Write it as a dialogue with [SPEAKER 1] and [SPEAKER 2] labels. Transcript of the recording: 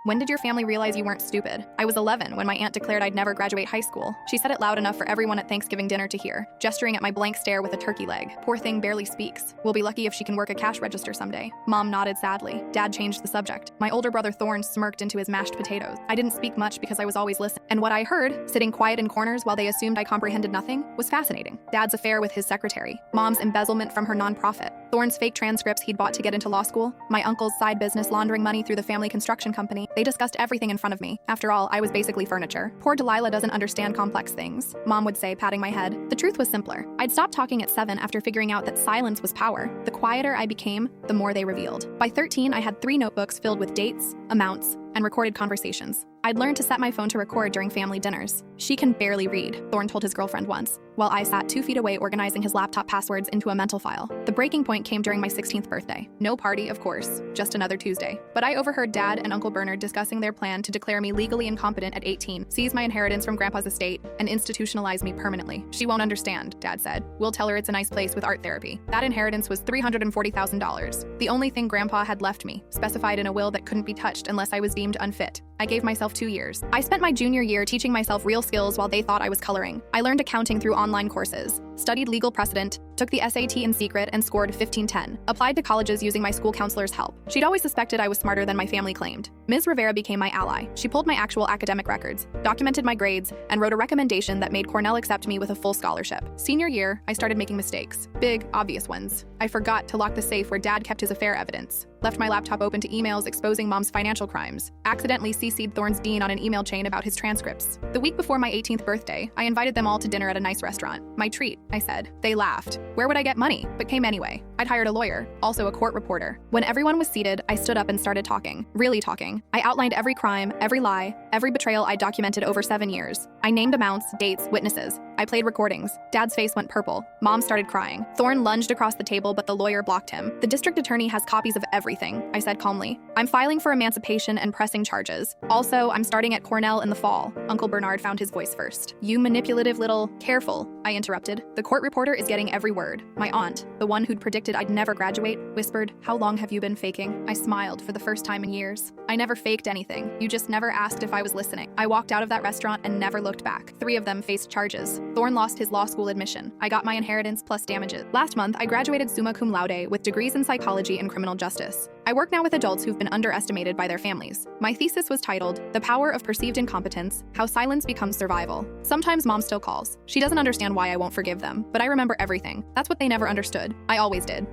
[SPEAKER 1] When did your family realize you weren't stupid? I was 11 when my aunt declared I'd never graduate high school. She said it loud enough for everyone at Thanksgiving dinner to hear, gesturing at my blank stare with a turkey leg. Poor thing barely speaks. We'll be lucky if she can work a cash register someday. Mom nodded sadly. Dad changed the subject. My older brother Thorn smirked into his mashed potatoes. I didn't speak much because I was always listening. And what I heard, sitting quiet in corners while they assumed I comprehended nothing, was fascinating. Dad's affair with his secretary. Mom's embezzlement from her nonprofit. Thorn's fake transcripts he'd bought to get into law school. My uncle's side business laundering money through the family construction company. They discussed everything in front of me. After all, I was basically furniture. Poor Delilah doesn't understand complex things, Mom would say, patting my head. The truth was simpler. I'd stopped talking at 7 after figuring out that silence was power. The quieter I became, the more they revealed. By 13, I had 3 notebooks filled with dates, amounts, and recorded conversations. I'd learned to set my phone to record during family dinners. She can barely read, Thorn told his girlfriend once, while I sat 2 feet away organizing his laptop passwords into a mental file. The breaking point came during my 16th birthday. No party, of course, just another Tuesday. But I overheard Dad and Uncle Bernard discussing their plan to declare me legally incompetent at 18, seize my inheritance from Grandpa's estate, and institutionalize me permanently. She won't understand, Dad said. We'll tell her it's a nice place with art therapy. That inheritance was $340,000. The only thing Grandpa had left me, specified in a will that couldn't be touched unless I was deemed unfit. I gave myself 2 years. I spent my junior year teaching myself real skills while they thought I was coloring. I learned accounting through online courses, studied legal precedent, took the SAT in secret and scored 1510. Applied to colleges using my school counselor's help. She'd always suspected I was smarter than my family claimed. Ms. Rivera became my ally. She pulled my actual academic records, documented my grades, and wrote a recommendation that made Cornell accept me with a full scholarship. Senior year, I started making mistakes. Big, obvious ones. I forgot to lock the safe where Dad kept his affair evidence. Left my laptop open to emails exposing Mom's financial crimes. Accidentally CC'd Thorn's dean on an email chain about his transcripts. The week before my 18th birthday, I invited them all to dinner at a nice restaurant. My treat, I said. They laughed. Where would I get money? But came anyway. I'd hired a lawyer, also a court reporter. When everyone was seated, I stood up and started talking. Really talking. I outlined every crime, every lie, every betrayal I documented over 7 years. I named amounts, dates, witnesses. I played recordings. Dad's face went purple. Mom started crying. Thorn lunged across the table, but the lawyer blocked him. The district attorney has copies of everything, I said calmly. I'm filing for emancipation and pressing charges. Also, I'm starting at Cornell in the fall. Uncle Bernard found his voice first. You manipulative little... Careful, I interrupted. The court reporter is getting every word. My aunt, the one who'd predicted I'd never graduate, whispered, "How long have you been faking?" I smiled for the first time in years. I never faked anything. You just never asked if I was listening. I walked out of that restaurant and never looked back. 3 of them faced charges. Thorn lost his law school admission. I got my inheritance plus damages. Last month, I graduated summa cum laude with degrees in psychology and criminal justice. I work now with adults who've been underestimated by their families. My thesis was titled, "The Power of Perceived Incompetence, How Silence Becomes Survival." Sometimes Mom still calls. She doesn't understand why I won't forgive them, but I remember everything. That's what they never understood. I always did.